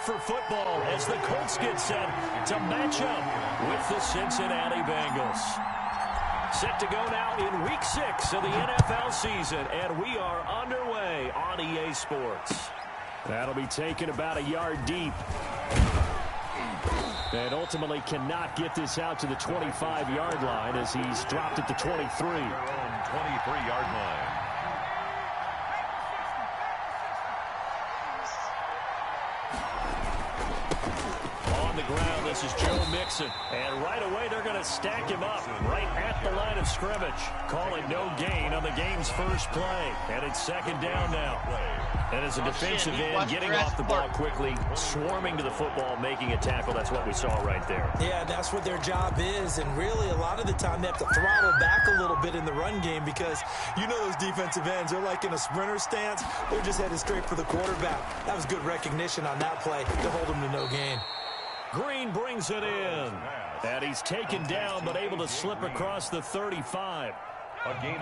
for football as the Colts get set to match up with the Cincinnati Bengals. Set to go now in Week 6 of the NFL season, and we are underway on EA Sports. That'll be taken about a yard deep. And ultimately cannot get this out to the 25-yard line as he's dropped at the 23. 23-yard line. On the ground, this is Joe Mixon. And right away, they're going to stack him up right at the line of scrimmage. Calling no gain on the game's first play. And it's second down now. And as a defensive end, getting off the ball quickly, swarming to the football, making a tackle. That's what we saw right there. Yeah, that's what their job is. And really, a lot of the time, they have to throttle back a little bit in the run game because you know those defensive ends, they're like in a sprinter stance. They're just headed straight for the quarterback. That was good recognition on that play to hold him to no gain. Green brings it in. And he's taken down, but able to slip across the 35.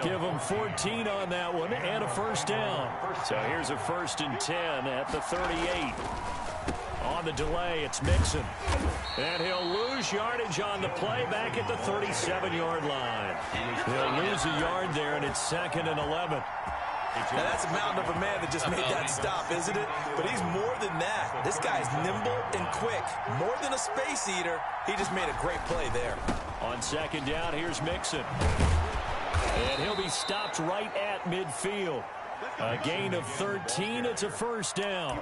Give him 14 on that one and a first down. So here's a 1st and 10 at the 38. On the delay, it's Mixon. And he'll lose yardage on the play back at the 37-yard line. He'll lose a yard there, and it's 2nd and 11. Now, that's a mountain of a man that just made that stop, isn't it? But he's more than that. This guy's nimble and quick. More than a space eater. He just made a great play there. On 2nd down, here's Mixon. And he'll be stopped right at midfield. A gain of 13. It's a first down.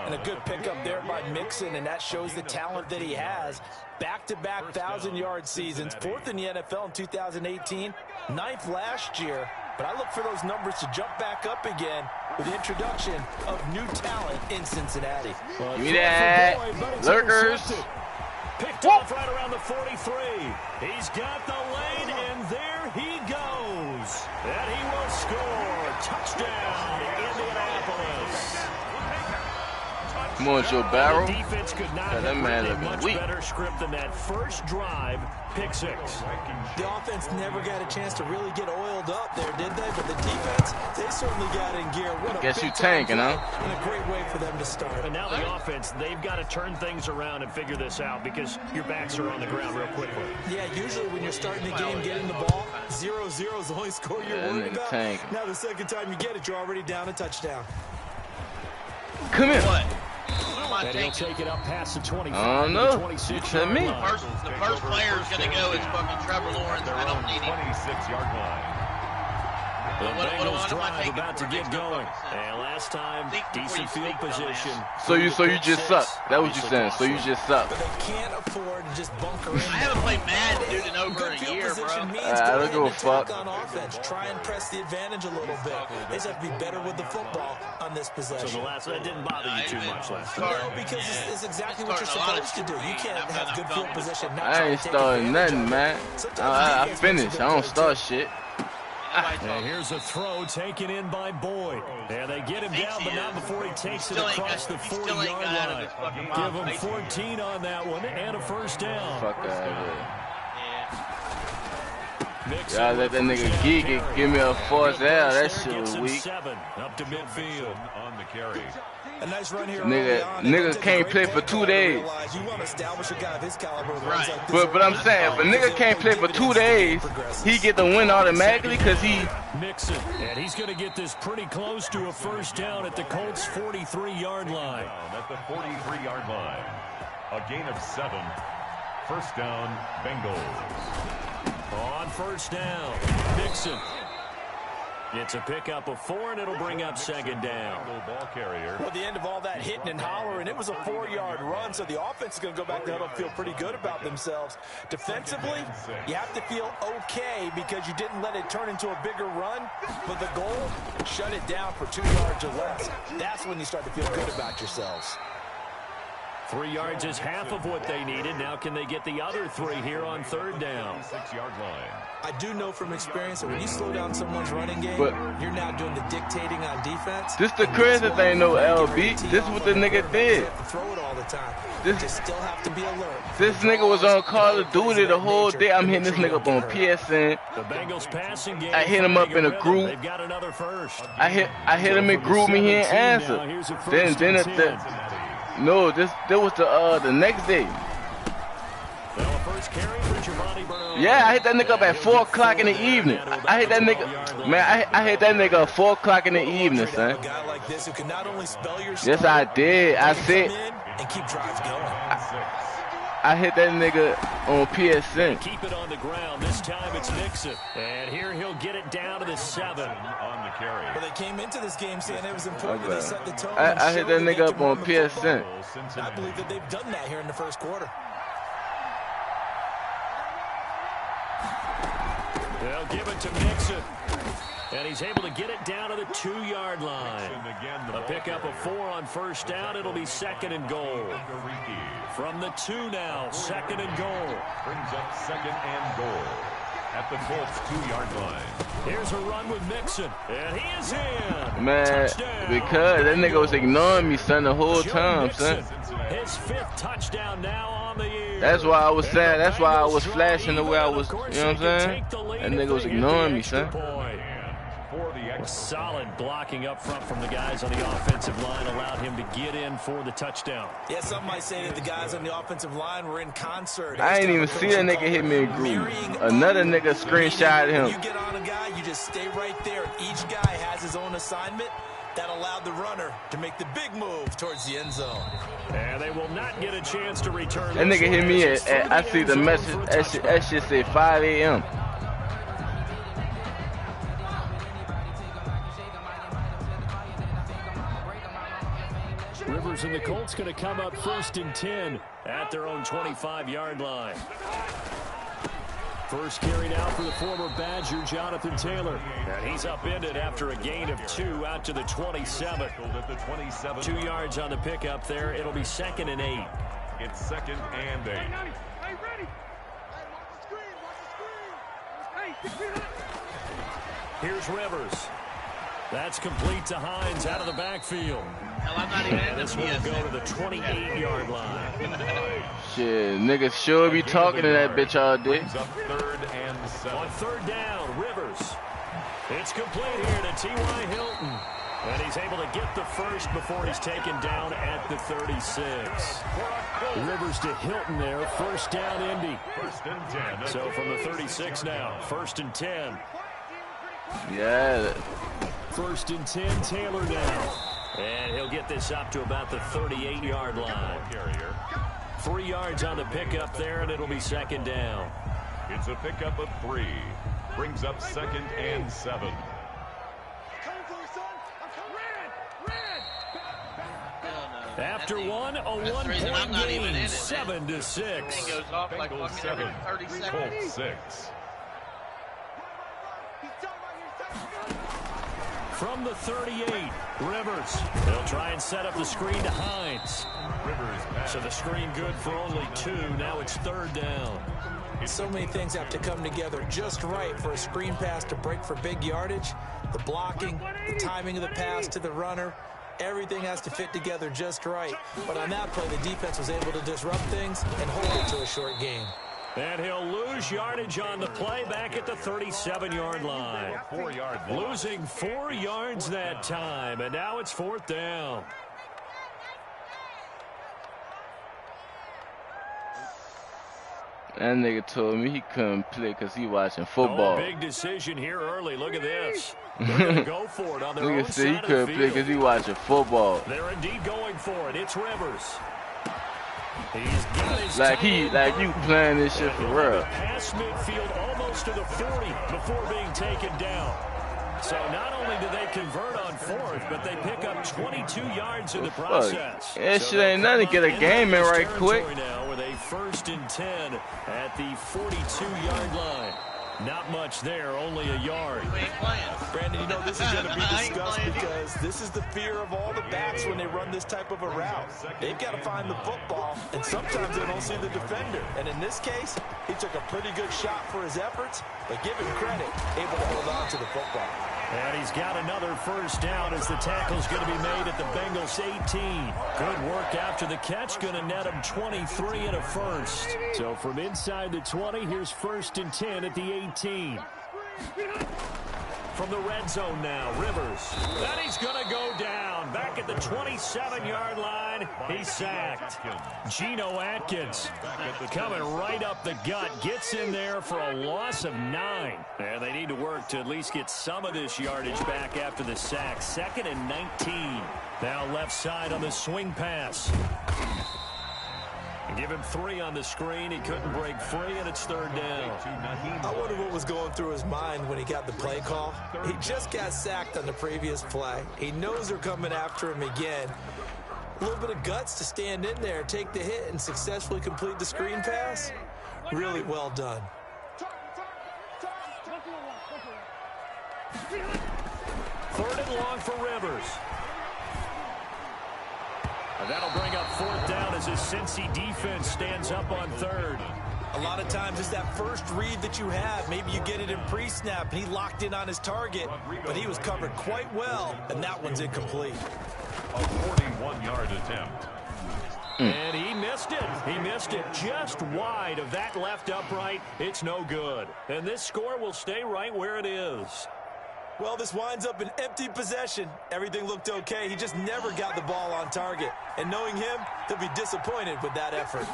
And a good pickup there by Mixon, and that shows the talent that he has. Back-to-back 1,000-yard seasons. 4th in the NFL in 2018. 9th last year. But I look for those numbers to jump back up again with the introduction of new talent in Cincinnati. Well, give me that. Lurkers. Picked off right around the 43. He's got the lane, and there he goes. And he will score. Touchdown, Indianapolis. Come on, Joe Barrow. The defense could not that man have a much weak. better script than that first drive, pick 6. The offense never got a chance to really get oiled up there, did they? But the defense, they certainly got in gear. What a Guess you big-time tanking, huh? play, and a great way for them to start. And now the offense, they've got to turn things around and figure this out because your backs are on the ground real quickly. Yeah, usually when you're starting the game, getting the ball, 0-0 is the only score you're worried about. Tanking. Now the second time you get it, you're already down a touchdown. Come here. What? And he'll take it up past the 25. I don't know. You tell me. The first player is going to go is fucking Trevor Lawrence. I don't need him. 26-yard line. The Bengals drive about to get going. And last time, decent field position. So you just suck. That what you saying. So you just suck. But they can't afford to just bunker in. I haven't played Madden, dude, in over Good a field year, position bro. means I go don't give a ahead and attack fuck. on offense. Try and press the advantage a little bit. They just have to be better with the football on this possession. So the last that didn't bother you too much last time. No, because it's exactly what you're supposed to do. You can't have good field position. Not I try ain't to take starting advantage nothing, of it. man. Sometimes I defense finish. makes a I good don't play, start too. shit. And here's a throw taken in by Boyd. And they get him down, but not before he takes it across the 40-yard line. Give him 14 on that one and a first down. Fuck out of here. Mixon Y'all let that nigga geek it. Give me a fourth down. That shit was weak. 7 up to midfield. On the carry. A nice run here Nigga can't play for 2 days. You want to establish a guy of his caliber with runs like this. But I'm saying, if a nigga can't play for 2 days, he get the win automatically because he. Mixon, and he's going to get this pretty close to a first down at the Colts' 43-yard line. At the 43-yard line. A gain of 7. First down, Bengals. On first down, Mixon. It's a pickup of 4, and it'll bring up second down. Ball carrier. Well, the end of all that hitting and hollering, it was a 4-yard run, so the offense is going to go back to huddle and feel pretty good about themselves. Defensively, you have to feel okay because you didn't let it turn into a bigger run, but the goal, shut it down for 2 yards or less. That's when you start to feel good about yourselves. 3 yards is half of what they needed. Now can they get the other 3 here on third down? 6-yard line. I do know from experience that when you slow down someone's running game, you're now doing the dictating on defense. This the crazy thing, no LB. This is what the nigga did. Throw it all the time. This just still have to be alert. This nigga was on Call of Duty the whole day. I'm hitting this nigga up on PSN. The Bengals passing game. I hit him up in a group. They've got another first. I hit him in group me. He ain't answer. Then No, this was the next day. Well, first carry for Giovanni Bernard. Yeah, I hit that nigga up at 4 o'clock in the evening. I hit that nigga, man. I hit that nigga at 4 o'clock in the evening, son. A guy like this who can not only spell your Yes, I did. I said and keep drives going. I hit that nigga on PSN. Keep it on the ground. This time it's Mixon. And here he'll get it down to the 7. On the carry. Well, they came into this game saying it was important they set the tone. I hit that nigga up on PSN. I believe that they've done that here in the first quarter. They'll give it to Mixon. And he's able to get it down to the 2-yard line. A pickup of 4 on first down. It'll be 2nd and goal. From the 2 now, 2nd and goal. Brings up 2nd and goal at the Colts 2-yard line. Here's a run with Mixon. And he is in. Man, Touchdown. because that nigga was ignoring me, son, the whole time, son. His 5th touchdown now on the year. That's why I was saying, that's why I was flashing the way I was, you know what I'm saying? That nigga was ignoring me, son. Solid blocking up front from the guys on the offensive line allowed him to get in for the touchdown. Yeah, some might say that the guys on the offensive line were in concert. I ain't even see that nigga hit me in groove. Another nigga screenshot him. You get on a guy, you just stay right there. Each guy has his own assignment. That allowed the runner to make the big move towards the end zone. And they will not get a chance to return. That nigga hit me at I see the message, that shit say 5 a.m. Rivers and the Colts going to come up 1st and 10 at their own 25-yard line. First carry now for the former Badger, Jonathan Taylor. And he's upended after a gain of 2 out to the 27. 2 yards on the pickup there. It'll be 2nd and 8. It's 2nd and 8. Here's Rivers. That's complete to Hines out of the backfield. Hell, I'm not even in This one will go to the 28-yard line. Shit, niggas sure be talking to that bitch all day. Brings up 3rd and 7. On 3rd down, Rivers. It's complete here to T.Y. Hilton. And he's able to get the first before he's taken down at the 36. Rivers to Hilton there. 1st down, Indy. 1st and 10. So from the 36 now, 1st and 10. Yeah. 1st and 10, Taylor now. And he'll get this up to about the 38-yard line. 3 yards on the pickup there, and it'll be 2nd down. It's a pickup of 3. Brings up 2nd and 7. After one, a 1-point game, 7-6. Goes off like Bengals fucking every 7, 30 seconds. Colts 6. From the 38, Rivers. They'll try and set up the screen to Hines. So the screen good for only 2. Now it's 3rd down. So many things have to come together just right for a screen pass to break for big yardage. The blocking, the timing of the pass to the runner, everything has to fit together just right. But on that play, the defense was able to disrupt things and hold it to a short game. And he'll lose yardage on the play back at the 37-yard line. 4-yard Losing 4 yards that time, and now it's 4th down. That nigga told me he couldn't play because he watching football. Oh, big decision here early. Look at this. They're going to go for it on their own Nigga said he side of the couldn't play field. because he watching football. They're indeed going for it. It's Rivers. He's got his Like you playing this shit for real. Past midfield almost to the 40 before being taken down. So not only do they convert on 4th, but they pick up 22 yards in the process. That So shit ain't nothing to get a game in right quick. now with a 1st and 10 at the 42-yard line. Not much there, only a yard. We ain't playing. Brandon, you know this is going to be discussed because this is the fear of all the backs when they run this type of a route. They've got to find the football, and sometimes they don't see the defender. And in this case, he took a pretty good shot for his efforts, but give him credit, able to hold on to the football. And he's got another 1st down as the tackle's going to be made at the Bengals 18. Good work after the catch, going to net him 23 and a 1st. So from inside the 20, here's 1st and 10 at the 18. From the red zone now, Rivers. And he's going to go down. Back at the 27-yard line, he's sacked. Geno Atkins coming right up the gut. Gets in there for a loss of 9. And they need to work to at least get some of this yardage back after the sack. 2nd and 19. Now left side on the swing pass. Give him 3 on the screen. He couldn't break free, and it's 3rd down. I wonder what was going through his mind when he got the play call. He just got sacked on the previous play. He knows they're coming after him again. A little bit of guts to stand in there, take the hit, and successfully complete the screen pass. Really well done. 3rd and long for Rivers. And that'll bring up 4th down as his Cincy defense stands up on 3rd. A lot of times it's that first read that you have. Maybe you get it in pre-snap, and he locked in on his target, but he was covered quite well, and that one's incomplete. A 41-yard attempt. And he missed it. He missed it just wide of that left upright. It's no good. And this score will stay right where it is. Well, this winds up an empty possession. Everything looked okay. He just never got the ball on target. And knowing him, he'll be disappointed with that effort.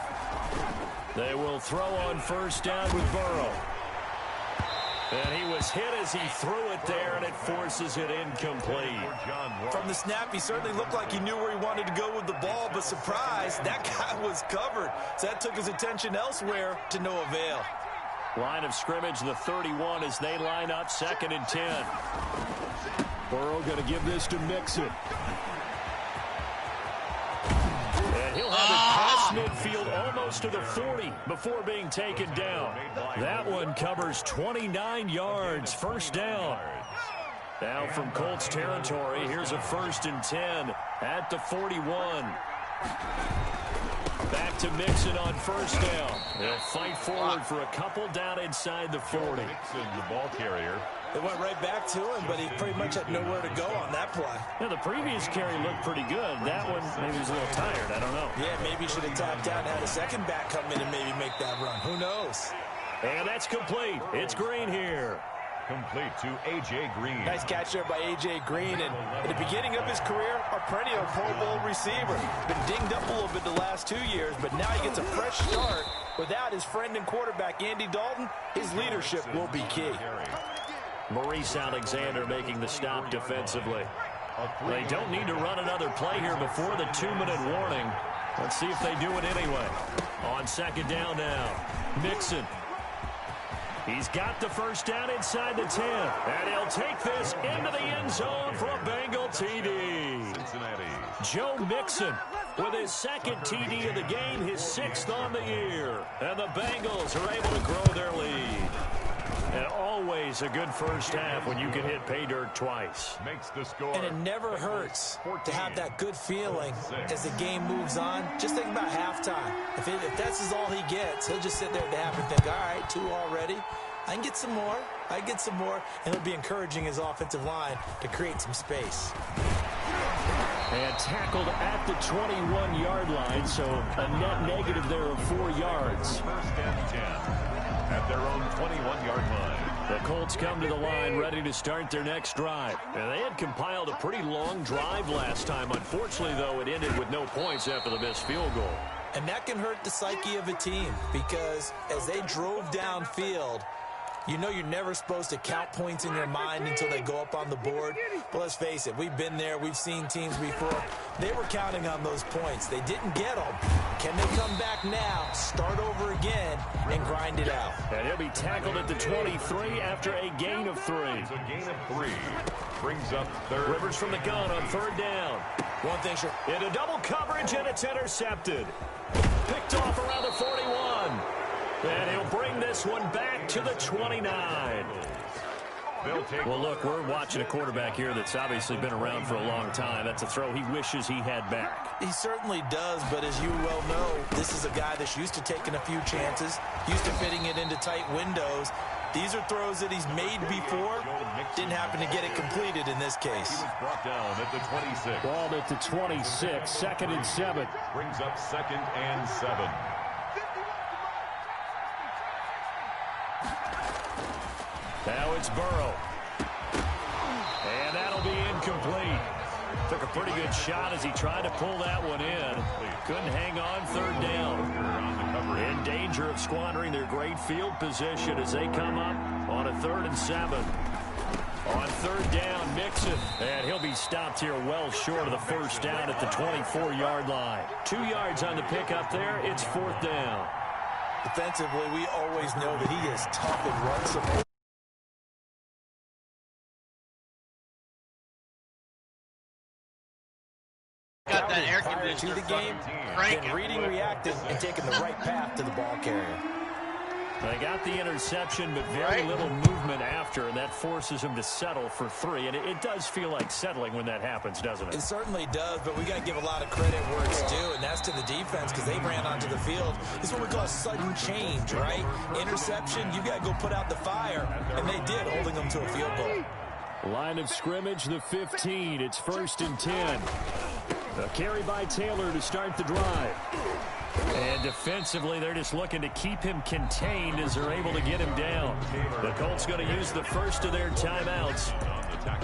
They will throw on 1st down with Burrow. And he was hit as he threw it there, and it forces it incomplete. From the snap, he certainly looked like he knew where he wanted to go with the ball, but surprise, that guy was covered. So that took his attention elsewhere to no avail. Line of scrimmage, the 31, as they line up 2nd and 10. Burrow going to give this to Mixon. And he'll have it past midfield almost to the 40 before being taken down. That one covers 29 yards, 1st down. Now from Colts territory, here's a 1st and 10 at the 41. Back to Mixon on 1st down. They'll fight forward for a couple down inside the 40. Mixon, the ball carrier. It went right back to him, but he pretty much had nowhere to go on that play. Yeah, the previous carry looked pretty good. That one, maybe he was a little tired. I don't know. Yeah, maybe he should have tapped out and had a second back come in and maybe make that run. Who knows? And that's complete. It's Green here. Complete to A.J. Green. Nice catch there by A.J. Green. And at the beginning of his career, a perennial Pro Bowl receiver. Been dinged up a little bit the last 2 years, but now he gets a fresh start. Without his friend and quarterback, Andy Dalton, his leadership will be key. Maurice Alexander making the stop defensively. They don't need to run another play here before the 2-minute warning. Let's see if they do it anyway. On 2nd down now, Mixon. He's got the 1st down inside the 10. And he'll take this into the end zone for a Bengal TD. Cincinnati. Joe Mixon with his 2nd TD of the game, his 6th on the year. And the Bengals are able to grow their lead. And always a good first half when you can hit pay dirt twice. Makes the score. And it never hurts to have that good feeling as the game moves on. Just think about halftime. If that's all he gets, he'll just sit there at the half and think, all right, 2 already. I can get some more. I get some more. And he'll be encouraging his offensive line to create some space. And tackled at the 21-yard line, so a net negative there of 4 yards. 1st and 10 at their own 21-yard line. The Colts come to the line ready to start their next drive. And they had compiled a pretty long drive last time. Unfortunately, though, it ended with no points after the missed field goal. And that can hurt the psyche of a team because as they drove downfield, you know you're never supposed to count points in your mind until they go up on the board. But let's face it, we've been there. We've seen teams before. They were counting on those points. They didn't get them. Can they come back now, start over again, and grind it out? And he'll be tackled at the 23 after a gain of 3. It's a gain of 3. Brings up 3rd. Rivers from the gun on 3rd down. One thing, sure. Into double coverage, and it's intercepted. Picked off around the 41. And he'll bring this one back to the 29. Well, look, we're watching a quarterback here that's obviously been around for a long time. That's a throw he wishes he had back. He certainly does, but as you well know, this is a guy that's used to taking a few chances, used to fitting it into tight windows. These are throws that he's made before. Didn't happen to get it completed in this case. He was brought down at the 26. Ball at the 26, 2nd and 7. Brings up 2nd and 7. Now it's Burrow. Took a pretty good shot as he tried to pull that one in. Couldn't hang on third down. In danger of squandering their great field position as they come up on a 3rd and 7. On third down, Mixon. And he'll be stopped here well short of the first down at the 24-yard line. 2 yards on the pickup there. It's 4th down. Defensively, we always know that he is tough and run support. Got that air conditioner to the game, and reading, reacting, and taking the right path to the ball carrier. They got the interception, but very little movement after, and that forces him to settle for 3. And it does feel like settling when that happens, doesn't it? It certainly does, but we got to give a lot of credit where it's due, and that's to the defense because they ran onto the field. This is what we call sudden change, right? Interception, you got to go put out the fire, and they did, holding them to a field goal. Line of scrimmage, the 15. It's 1st and 10. A carry by Taylor to start the drive. And defensively, they're just looking to keep him contained as they're able to get him down. The Colts going to use the first of their timeouts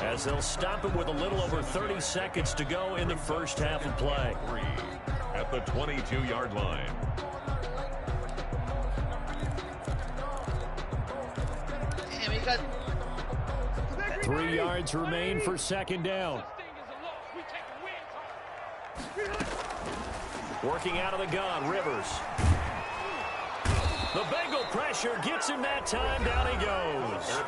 as they'll stop him with a little over 30 seconds to go in the first half of play. At the 22-yard line. Damn, he got 3 yards remain for 2nd down. Working out of the gun, Rivers. The Bengal pressure gets him that time. Down he goes.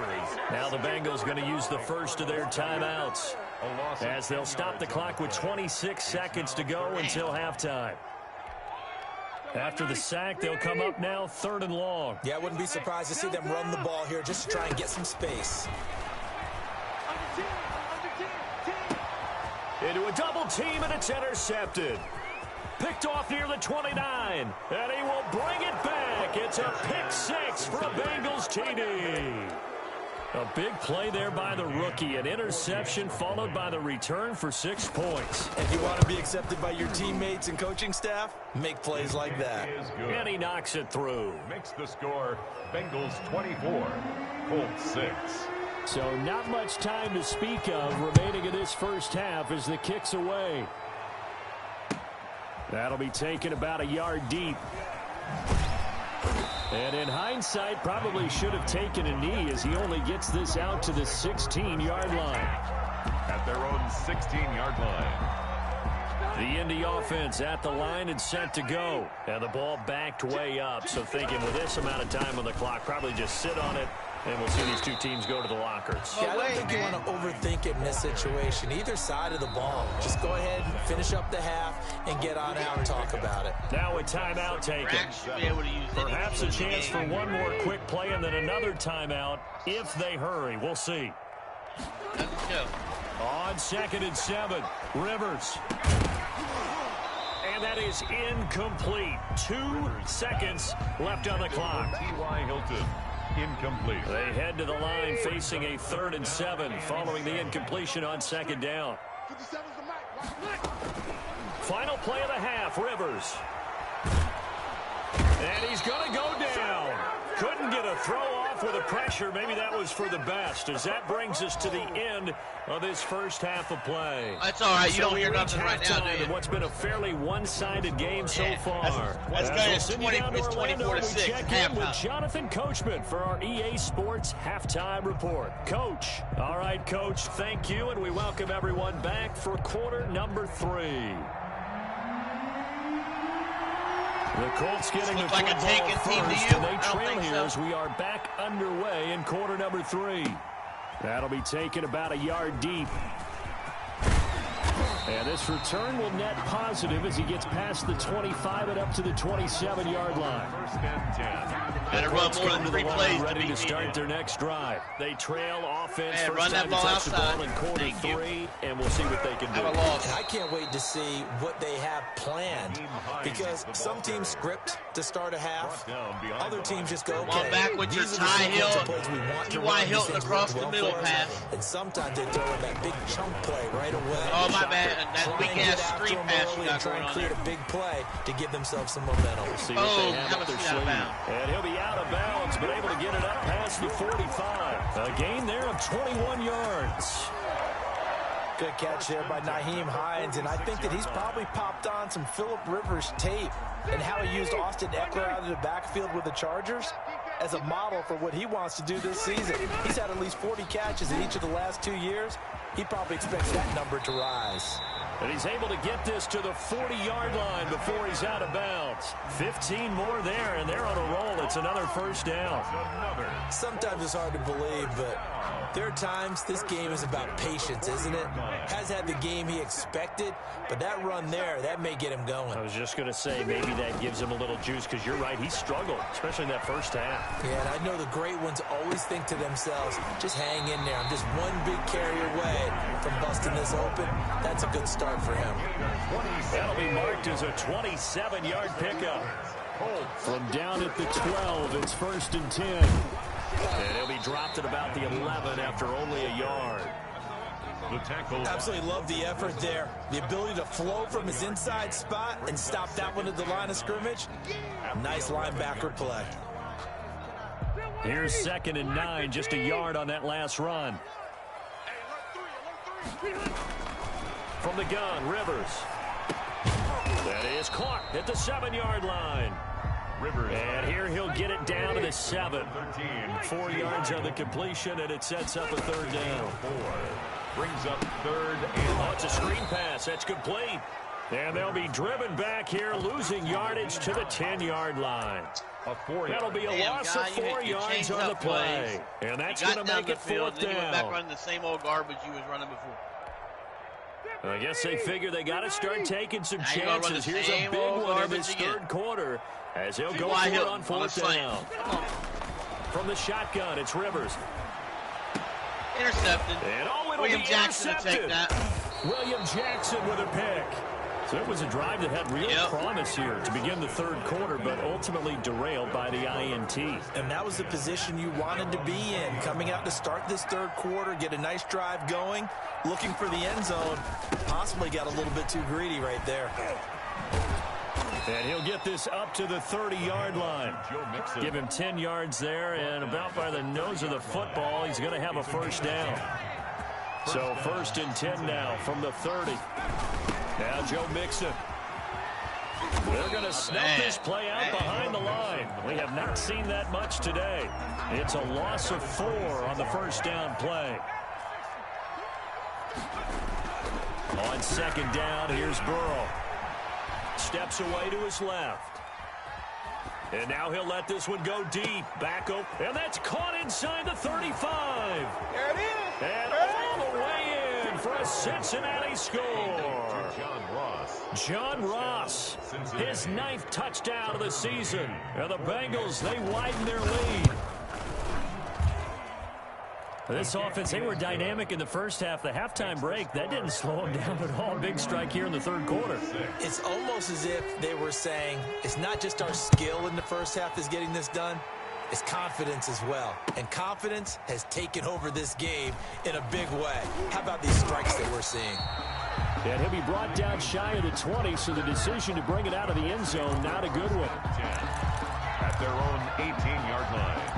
Now the Bengals going to use the first of their timeouts as they'll stop the clock with 26 seconds to go until halftime. After the sack, they'll come up now 3rd and long. Yeah, I wouldn't be surprised to see them run the ball here just to try and get some space. Into a double team, and it's intercepted. Picked off near the 29, and he will bring it back. It's a pick 6 for a Bengals TD. A big play there by the rookie. An interception followed by the return for 6 points. If you want to be accepted by your teammates and coaching staff, make plays like that. And he knocks it through. Makes the score Bengals 24, Colts 6. So not much time to speak of remaining in this first half as the kick's away. That'll be taken about a yard deep. And in hindsight, probably should have taken a knee as he only gets this out to the 16-yard line. At their own 16-yard line. The Indy offense at the line and set to go. And the ball backed way up. So thinking with this amount of time on the clock, probably just sit on it. And we'll see these two teams go to the lockers. Yeah, I don't think you want to overthink it in this situation. Either side of the ball. Just go ahead and finish up the half and get on out and talk about it. Now a timeout taken. Perhaps a chance for one more quick play and then another timeout if they hurry. We'll see. Let's go. On 2nd and 7, Rivers. And that is incomplete. 2 seconds left on the clock. T.Y. Hilton. Incomplete. They head to the line facing a 3rd and 7 following the incompletion on 2nd down. Final play of the half, Rivers. And he's going to go down. Couldn't get a throw off with the pressure. Maybe that was for the best as that brings us to the end of this first half of play. That's all right. You don't hear nothing right now, do you? What's been a fairly one-sided game so far. That's good. It's 24-6. Check in with Jonathan Coachman for our EA Sports Halftime Report. Coach. All right, Coach, thank you, and we welcome everyone back for quarter number 3. The Colts getting the like football a taken team to first, you? and they I don't trail think here so. as we are back underway in quarter number 3. That'll be taken about a yard deep. And this return will net positive as he gets past the 25 and up to the 27-yard line. 1st and 10. Gotta run more than 3 plays ready to to start their next drive. They trail offense. Man, First run that time ball to touch the outside. ball in quarter Thank you. 3, and we'll see what they can do. Have a loss. And I can't wait to see what they have planned because some teams script to start a half. Other teams just go, okay, Come on back with your these are the Ty sequence of Hill, plays we want to T.Y. run. These Hilton things across work the well middle for us. pass. And sometimes they throw in that big chunk play right away. Oh, my bad. And that Try and weak-ass get after screen them pass early you got and try going and on create there. a big play to give themselves some momentum. We'll see what they have Have up a their seat out of sleeve. bounds. And he'll be out of bounds, but able to get it up past the 45. A gain there of 21 yards. Good catch there by Nyheim Hines, and I think that he's probably popped on some Phillip Rivers tape and how he used Austin Eckler out of the backfield with the Chargers as a model for what he wants to do this season. He's had at least 40 catches in each of the last 2 years. He probably expects that number to rise. And he's able to get this to the 40-yard line before he's out of bounds. 15 more there, and they're on a roll. It's another first down. Sometimes it's hard to believe, but there are times this game is about patience, isn't it? Has had the game he expected, but that run there, that may get him going. I was just going to say, maybe that gives him a little juice, because you're right, he struggled, especially in that first half. Yeah, and I know the great ones always think to themselves, just hang in there. I'm just one big carry away from busting this open. That's a good start for him. That'll be marked as a 27-yard pickup. From down at the 12, it's 1st and 10. And he'll be dropped at about the 11 after only a yard. The tackle. Absolutely love the effort there. The ability to flow from his inside spot and stop that one at the line of scrimmage. Nice linebacker play. Here's 2nd and 9, just a yard on that last run. From the gun, Rivers. That is caught at the 7-yard line. Rivers. And here he'll get it down to the 7. 4 yards on the completion, and it sets up a 3rd down. Brings up 3rd and... Oh, it's a screen pass. That's complete. And they'll be driven back here, losing yardage to the 10-yard line. That'll be a loss of 4 yards on the play. And that's going to make it 4th down. You went back running the same old garbage you was running before. I guess they figure they got to start taking some chances. Here's a big one in this 3rd quarter as he'll go for it on 4th down. From the shotgun, it's Rivers. Intercepted. And William Jackson to take that. William Jackson with a pick. So it was a drive that had real promise here to begin the 3rd quarter, but ultimately derailed by the INT. And that was the position you wanted to be in, coming out to start this 3rd quarter, get a nice drive going, looking for the end zone. Possibly got a little bit too greedy right there. And he'll get this up to the 30-yard line. Give him 10 yards there, and about by the nose of the football, he's going to have a 1st down. So 1st and 10 now from the 30. Now Joe Mixon. They're going to snuff this play out behind the line. We have not seen that much today. It's a loss of 4 on the 1st down play. On 2nd down, here's Burrow. Steps away to his left. And now he'll let this one go deep. Back up. And that's caught inside the 35. There it is. And all the way in for a Cincinnati score. John Ross, his 9th touchdown of the season. And the Bengals, they widen their lead. This offense, they were dynamic in the first half. The halftime break, that didn't slow them down at all. Big strike here in the 3rd quarter. It's almost as if they were saying, it's not just our skill in the first half that's getting this done, it's confidence as well. And confidence has taken over this game in a big way. How about these strikes that we're seeing? And he'll be brought down shy of the 20, so the decision to bring it out of the end zone, not a good one. At their own 18-yard line.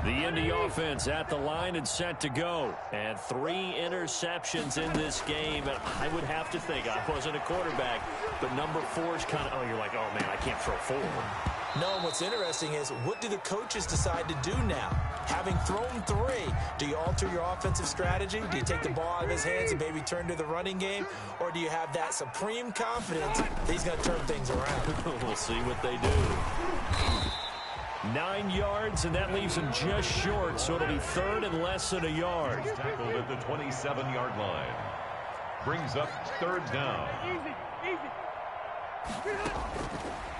The Indy offense at the line and set to go. And 3 interceptions in this game. And I would have to think, I wasn't a quarterback, but number 4 is kind of, oh, you're like, oh, man, I can't throw 4. No, and what's interesting is, what do the coaches decide to do now? Having thrown 3, do you alter your offensive strategy? Do you take the ball out of his hands and maybe turn to the running game? Or do you have that supreme confidence that he's going to turn things around? We'll see what they do. 9 yards, and that leaves him just short, so it'll be 3rd and less than a yard. He's tackled at the 27-yard line. Brings up 3rd down.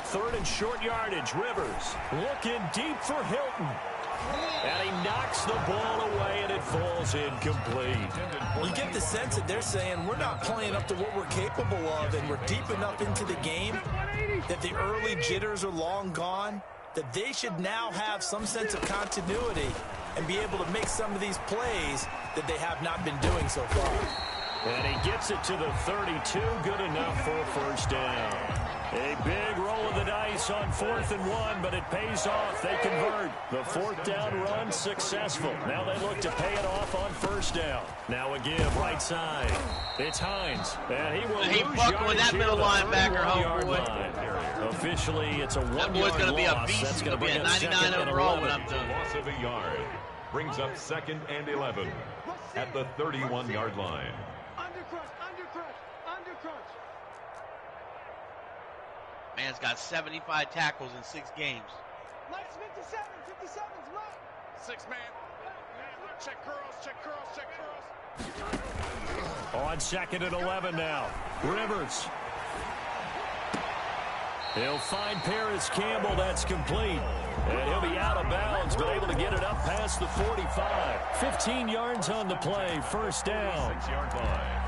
3rd and short yardage. Rivers looking deep for Hilton. And he knocks the ball away, and it falls incomplete. You get the sense that they're saying, we're not playing up to what we're capable of, and we're deep enough into the game that the early jitters are long gone, that they should now have some sense of continuity and be able to make some of these plays that they have not been doing so far. And he gets it to the 32. Good enough for a first down. A big roll of the dice on 4th and 1, but it pays off. They convert. The 4th down run successful. Now they look to pay it off on 1st down. Now a give right side. It's Hines. And he will lose yardage with that middle linebacker, homeboy. Officially, it's a 1-yard loss. That boy's going to be a beast. That's going to be a 99 overall when I'm done. Loss of a yard brings up 2nd and 11 at the 31-yard line. Man's got 75 tackles in 6 games. Lights 57. 57's left. 6 man. Check curls. On 2nd and 11 now. Rivers. He'll find Paris Campbell. That's complete. And he'll be out of bounds, but able to get it up past the 45. 15 yards on the play. First down. 6-yard line.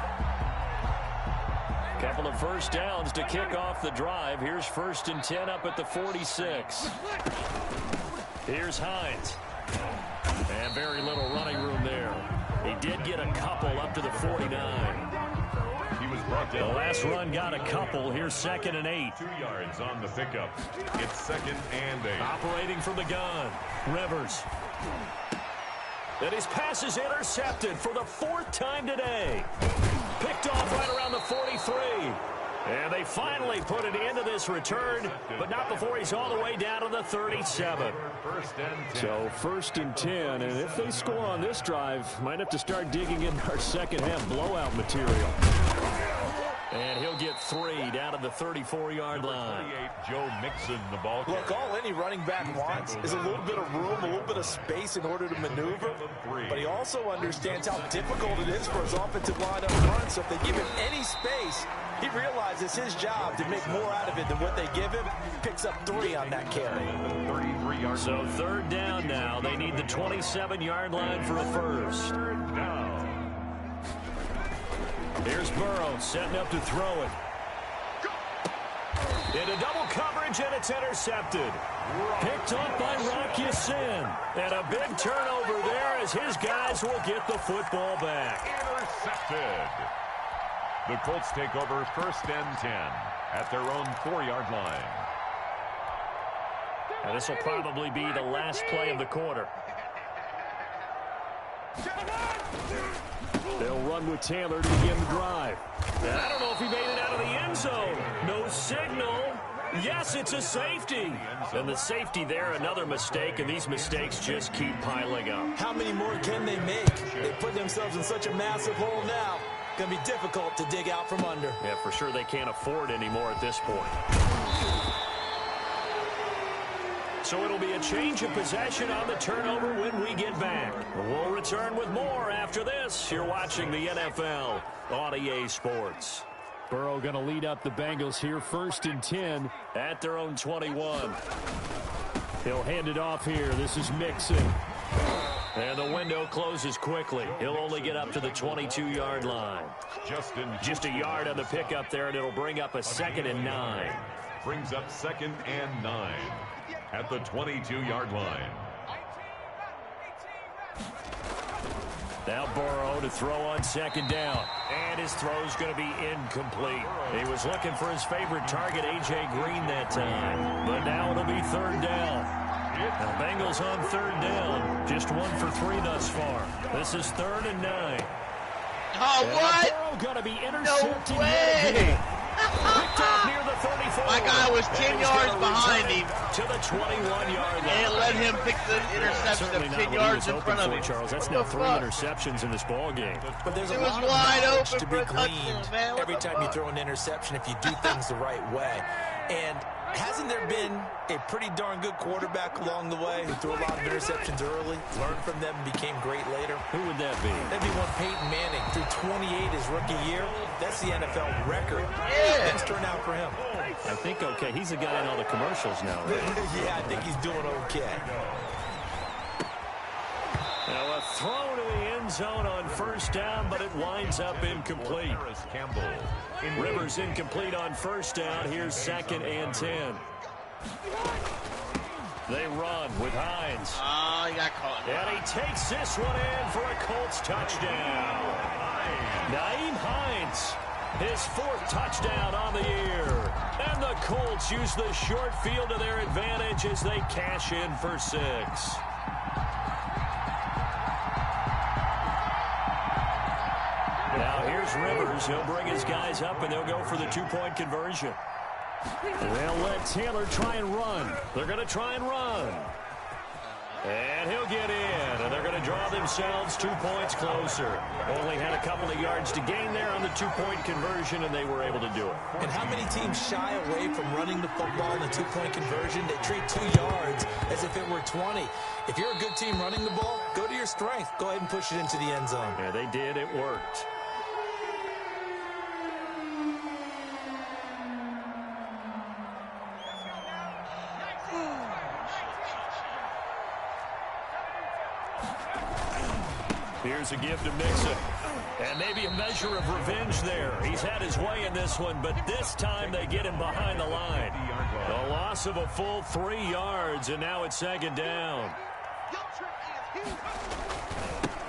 Couple of first downs to kick off the drive. Here's 1st and 10 up at the 46. Here's Hines. And very little running room there. He did get a couple up to the 49. He was brought down. The last run got a couple. Here's 2nd and 8. 2 yards on the pickup. It's 2nd and 8. Operating from the gun. Rivers. And his pass is intercepted for the 4th time today. Picked off right around the 43. And they finally put an end to this return, but not before he's all the way down to the 37. So 1st and 10, and if they score on this drive, might have to start digging in our second half blowout material. And he'll get 3 down to the 34-yard line. Joe Mixon, the ball. Look, all any running back wants is a little bit of room, a little bit of space in order to maneuver. But he also understands how difficult it is for his offensive line up front. So if they give him any space, he realizes his job to make more out of it than what they give him. Picks up 3 on that carry. So 3rd down now. They need the 27-yard line for a first. Here's Burrow setting up to throw it. Into double coverage, and it's intercepted. Picked up by Rock Ya-Sin. And a big turnover there as his guys will get the football back. Intercepted. The Colts take over 1st and 10 at their own 4-yard line. And this will probably be the last play of the quarter. They'll run with Taylor to begin the drive. And I don't know if he made it out of the end zone. No signal. Yes, it's a safety. And the safety there, another mistake, and these mistakes just keep piling up. How many more can they make? They put themselves in such a massive hole now. Going to be difficult to dig out from under. Yeah, for sure they can't afford anymore at this point. So it'll be a change of possession on the turnover when we get back. We'll return with more after this. You're watching the NFL on EA Sports. Burrow going to lead up the Bengals here, 1st and 10 at their own 21. He'll hand it off here. This is Mixon. And the window closes quickly. He'll only get up to the 22-yard line. Just a yard on the pickup there, and it'll bring up a 2nd and 9. Brings up 2nd and 9 at the 22-yard line. Now Burrow to throw on 2nd down. And his throw's going to be incomplete. He was looking for his favorite target, A.J. Green, that time. But now it'll be 3rd down. Now Bengals on 3rd down. Just 1 for 3 thus far. This is 3rd and 9. Oh, and what? Burrow going to be intercepted. No way! Picked up near the 34. My guy was 10 yards behind him. To the 21-yard line. And it let him pick the interception of 10 yards in front of him. Charles, that's now 3 interceptions in this ball game. But there's a lot of knowledge to be gleaned every time you throw an interception if you do things the right way. And hasn't there been a pretty darn good quarterback along the way who threw a lot of interceptions early, learned from them, and became great later? Who would that be? That'd be one Peyton Manning. Threw 28 his rookie year. That's the NFL record. Yeah. Things turn out for him. I think, okay, he's the guy in all the commercials now, right? Yeah, I think he's doing okay. Now a throw to the end zone on 1st down, but it winds up incomplete. Rivers incomplete on 1st down. Here's 2nd and 10. They run with Hines. Oh, he got caught. And he takes this one in for a Colts touchdown. Nyheim Hines, his 4th touchdown on the year. And the Colts use the short field to their advantage as they cash in for 6. Now here's Rivers. He'll bring his guys up, and they'll go for the 2-point conversion. They'll let Taylor try and run. They're going to try and run. And he'll get in, and they're going to draw themselves 2 points closer. Only had a couple of yards to gain there on the 2-point conversion, and they were able to do it. And how many teams shy away from running the football in the 2-point conversion? They treat 2 yards as if it were 20. If you're a good team running the ball, go to your strength. Go ahead and push it into the end zone. Yeah, they did. It worked. Here's a give to Mixon. And maybe a measure of revenge there. He's had his way in this one, but this time they get him behind the line. A loss of a full 3 yards, and now it's 2nd down.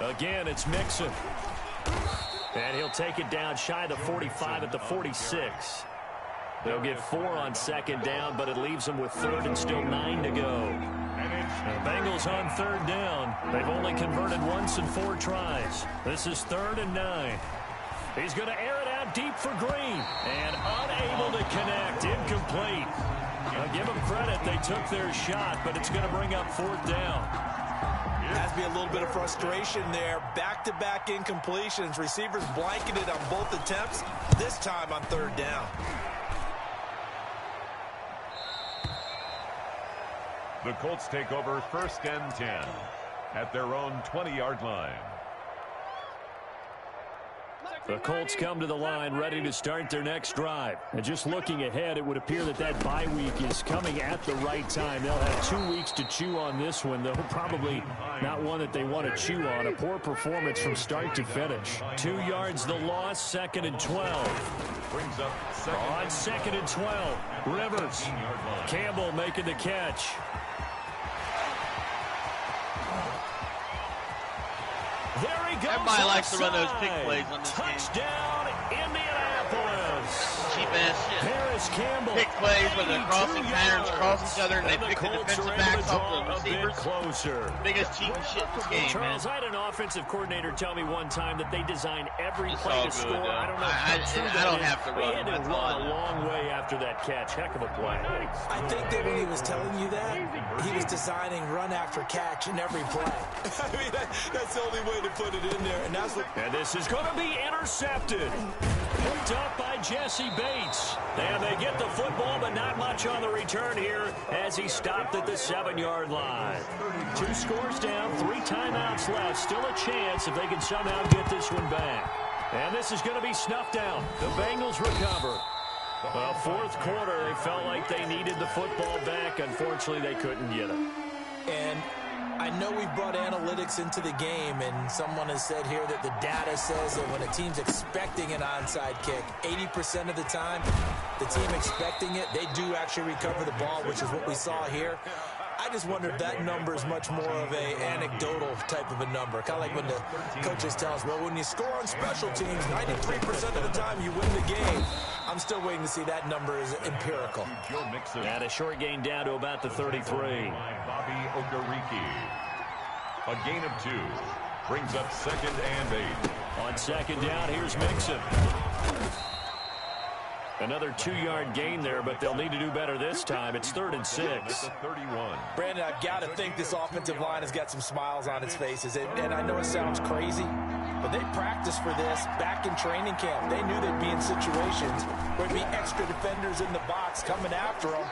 Again, it's Mixon. And he'll take it down shy of the 45 at the 46. They'll get 4 on 2nd down, but it leaves them with 3rd and still 9 to go. The Bengals on 3rd down. They've only converted once in 4 tries. This is 3rd and 9. He's going to air it out deep for Green. And unable to connect. Incomplete. I'll give them credit. They took their shot, but it's going to bring up 4th down. Has to be a little bit of frustration there. Back-to-back incompletions. Receivers blanketed on both attempts. This time on 3rd down. The Colts take over 1st and 10 at their own 20-yard line. The Colts come to the line ready to start their next drive. And just looking ahead, it would appear that bye week is coming at the right time. They'll have 2 weeks to chew on this one, though probably not one that they want to chew on. A poor performance from start to finish. 2 yards the loss, 2nd and 12. Brings up on 2nd and 12. Rivers. Campbell making the catch. There he goes. Everybody likes to run those pick plays on this Touchdown, Indianapolis. Cheap ass shit. Harris Campbell. Pick plays where the crossing patterns cross each other and they pick the defensive backs off the receivers. Closer. Biggest cheating shit in this game, Charles, man. I had an offensive coordinator tell me one time that they design every It's play all to good, score. though. I don't know how true I that don't is. have to run He had them. to That's all run I a know. long way after that catch. Heck of a play. I think that when he was telling you that, he was designing run after catch in every play. I mean, that's the only way to put it in there. And that's what. And this is going to be intercepted. Picked up by Jesse Bates. And they get the football, but not much on the return here as he stopped at the 7-yard line. 2 scores down, 3 timeouts left. Still a chance if they can somehow get this one back. And this is going to be snuffed out. The Bengals recover. Well, 4th quarter, they felt like they needed the football back. Unfortunately, they couldn't get it. And I know we've brought analytics into the game, and someone has said here that the data says that when a team's expecting an onside kick, 80% of the time, the team expecting it, they do actually recover the ball, which is what we saw here. I just wonder if that number is much more of a anecdotal type of a number. Kind of like when the coaches tell us, well, when you score on special teams, 93% of the time you win the game. I'm still waiting to see that number is empirical. And a short gain down to about the 33. Bobby Okereke. A gain of 2. Brings up 2nd and 8. On 2nd down, here's Mixon. Another 2-yard gain there, but they'll need to do better this time. It's 3rd and 6. 31. Brandon, I've got to think this offensive line has got some smiles on its faces. And I know it sounds crazy, but they practiced for this back in training camp. They knew they'd be in situations where there'd be extra defenders in the box coming after them,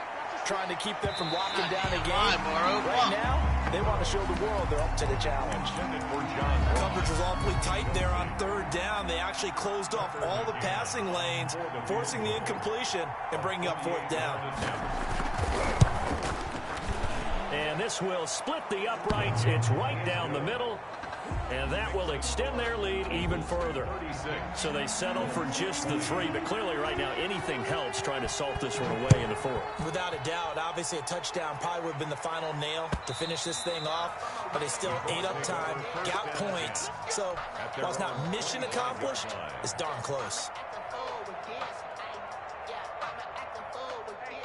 trying to keep them from locking down a game. Right now, they want to show the world they're up to the challenge. Coverage was awfully tight there on 3rd down. They actually closed off all the passing lanes, forcing the incompletion and bringing up 4th down. And this will split the uprights. It's right down the middle. And that will extend their lead even further. So they settle for just the 3. But clearly right now anything helps trying to salt this one away in the 4th. Without a doubt, obviously a touchdown probably would have been the final nail to finish this thing off. But they still ate up time, got points. So while it's not mission accomplished, it's darn close.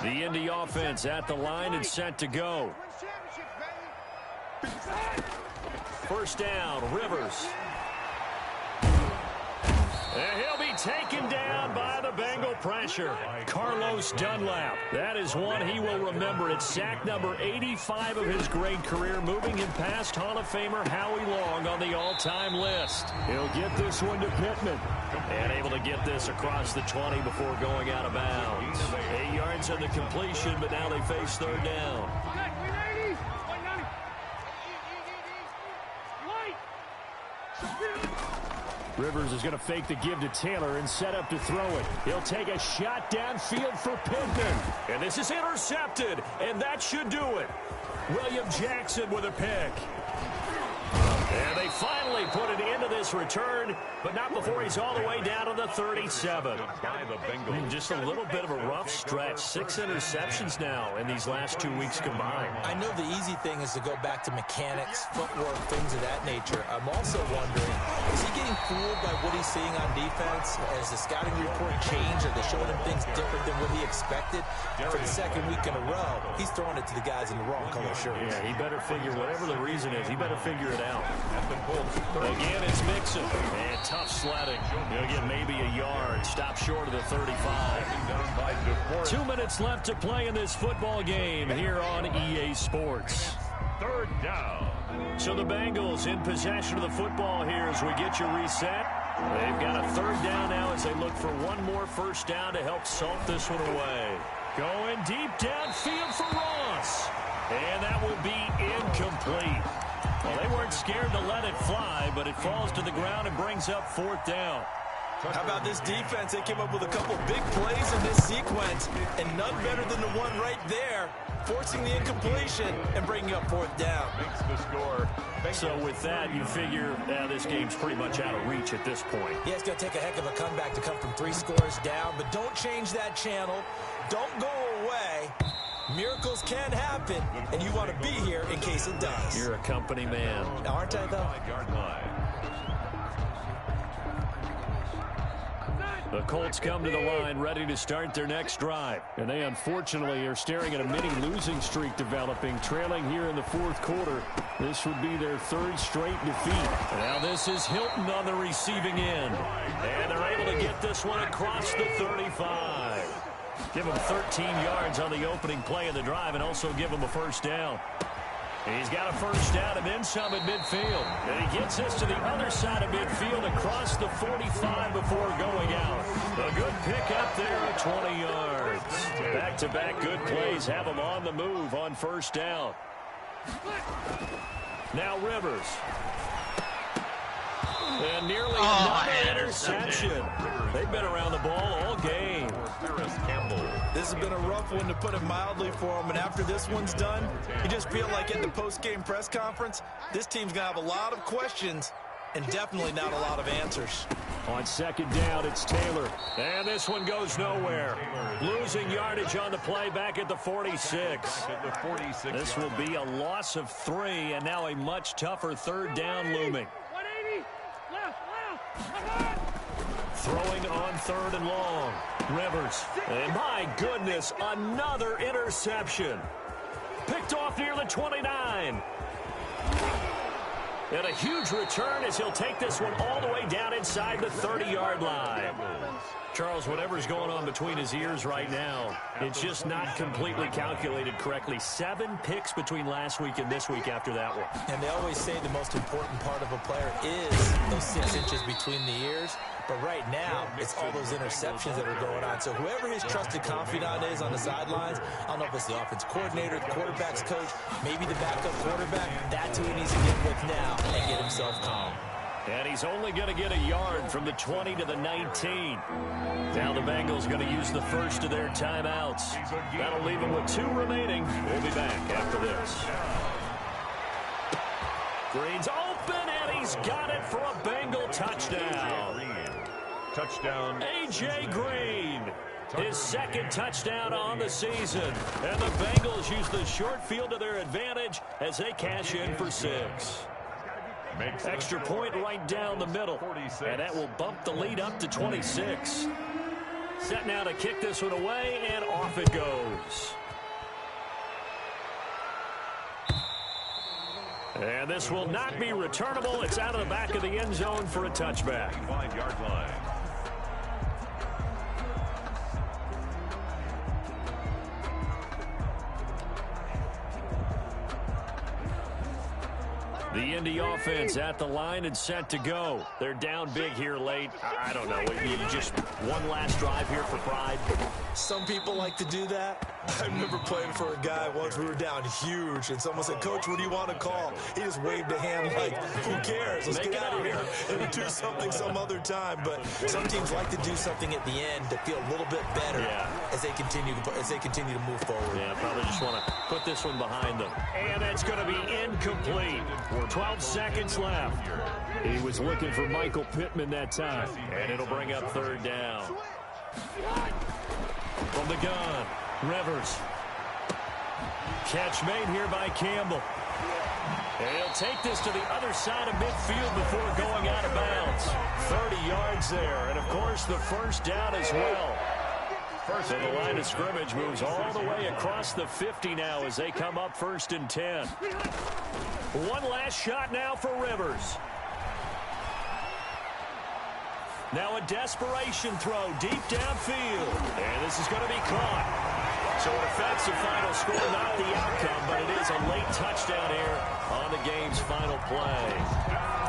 The Indy offense at the line and set to go. First down, Rivers. And he'll be taken down by the Bengal pressure. Carlos Dunlap. That is one he will remember. It's sack number 85 of his great career, moving him past Hall of Famer Howie Long on the all-time list. He'll get this one to Pittman. And able to get this across the 20 before going out of bounds. 8 yards on the completion, but now they face third down. Rivers is going to fake the give to Taylor and set up to throw it. He'll take a shot downfield for Pittman. And this is intercepted, and that should do it. William Jackson with a pick. And they finally put an end to this return, but not before he's all the way down to the 37. Just a little bit of a rough stretch. 6 interceptions now in these last 2 weeks combined. I know the easy thing is to go back to mechanics, footwork, things of that nature. I'm also wondering, is he getting fooled by what he's seeing on defense? Has the scouting report changed? Are they showing him things different than what he expected? For the second week in a row, he's throwing it to the guys in the wrong color shirts. Yeah, he better figure, whatever the reason is, he better figure it out. Again, it's Mixon. And tough sledding. He'll get maybe a yard. Stop short of the 35. 2 minutes left to play in this football game here on EA Sports. Third down. So the Bengals in possession of the football here as we get you reset. They've got a third down now as they look for one more first down to help salt this one away. Going deep downfield for Ross. And that will be incomplete. Well, they weren't scared to let it fly, but it falls to the ground and brings up fourth down. How about this defense? They came up with a couple big plays in this sequence, and none better than the one right there, forcing the incompletion and bringing up fourth down. Makes the score. So with that, you figure this game's pretty much out of reach at this point. Yeah, it's going to take a heck of a comeback to come from 3 scores down, but don't change that channel. Don't go away. Miracles can happen, and you want to be here in case it does. You're a company man. Aren't I, though? The Colts come to the line ready to start their next drive. And they unfortunately are staring at a mini losing streak developing, trailing here in the 4th quarter. This would be their 3rd straight defeat. Now this is Hilton on the receiving end. And they're able to get this one across the 35. Give him 13 yards on the opening play of the drive and also give him a first down. He's got a first down and then some at midfield. And he gets this to the other side of midfield across the 45 before going out. A good pick up there at 20 yards. Back-to-back good plays have him on the move on first down. Now Rivers. And nearly another interception. They've been around the ball all game. This has been a rough one, to put it mildly, for him. And after this one's done, you just feel like at the post-game press conference, this team's going to have a lot of questions and definitely not a lot of answers. On second down, it's Taylor. And this one goes nowhere. Losing yardage on the play back at the 46. This will be a loss of 3, and now a much tougher third down looming. Throwing on 3rd and long. Rivers. And my goodness, another interception. Picked off near the 29. And a huge return as he'll take this one all the way down inside the 30-yard line. Charles, whatever's going on between his ears right now, it's just not completely calculated correctly. 7 picks between last week and this week after that one. And they always say the most important part of a player is those 6 inches between the ears. But right now, it's all those interceptions that are going on. So whoever his trusted confidant is on the sidelines, I don't know if it's the offense coordinator, the quarterback's coach, maybe the backup quarterback, that's who he needs to get with now and get himself calm. And he's only going to get a yard from the 20 to the 19. Now the Bengals going to use the first of their timeouts. That'll leave them with 2 remaining. We'll be back after this. Green's open, and he's got it for a Bengal touchdown. Touchdown. A.J. Green, his second touchdown on the season. And the Bengals use the short field to their advantage as they cash in for 6. Extra point right down the middle. And that will bump the lead up to 26. Set now to kick this one away, and off it goes. And this will not be returnable. It's out of the back of the end zone for a touchback. 5-yard line. The Indy offense at the line and set to go. They're down big here late. I don't know. You just one last drive here for pride. Some people like to do that. I remember playing for a guy once. We were down huge, and someone said, "Coach, what do you want to call?" He just waved a hand like, "Who cares? Let's get out of here and do something some other time." But some teams like to do something at the end to feel a little bit better as they continue to move forward. Yeah, probably just want to put this one behind them. And that's going to be incomplete. 12 seconds left. He was looking for Michael Pittman that time. And it'll bring up 3rd down. From the gun, Rivers. Catch made here by Campbell. And he'll take this to the other side of midfield before going out of bounds. 30 yards there. And, of course, the first down as well. So the line of scrimmage moves all the way across the 50 now as they come up 1st and 10. One last shot now for Rivers. Now a desperation throw deep downfield. And this is going to be caught. So it affects the final score, not the outcome, but it is a late touchdown here on the game's final play.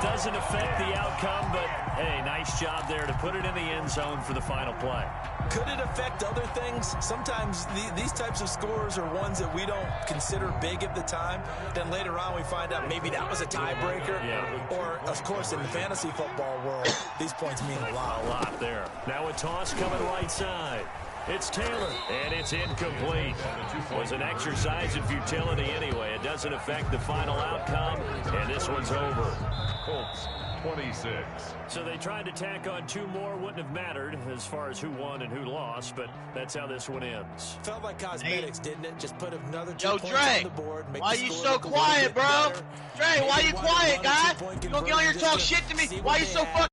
Doesn't affect the outcome, but, hey, nice job there to put it in the end zone for the final play. Could it affect other things? Sometimes these types of scores are ones that we don't consider big at the time. Then later on we find out maybe that was a tiebreaker. Yeah. Or, of course, in the fantasy football world, these points mean a lot. A lot there. Now a toss coming right side. It's Taylor, and it's incomplete. It was an exercise in futility anyway. It doesn't affect the final outcome, and this one's over. Colts, 26. So they tried to tack on 2 more. Wouldn't have mattered as far as who won and who lost, but that's how this one ends. Felt like cosmetics, didn't it? Just put another 2 points Dre, on the board. why you so quiet, bro? Dre, why you quiet, guy? You gonna get on here and talk shit to me? Why you so fucking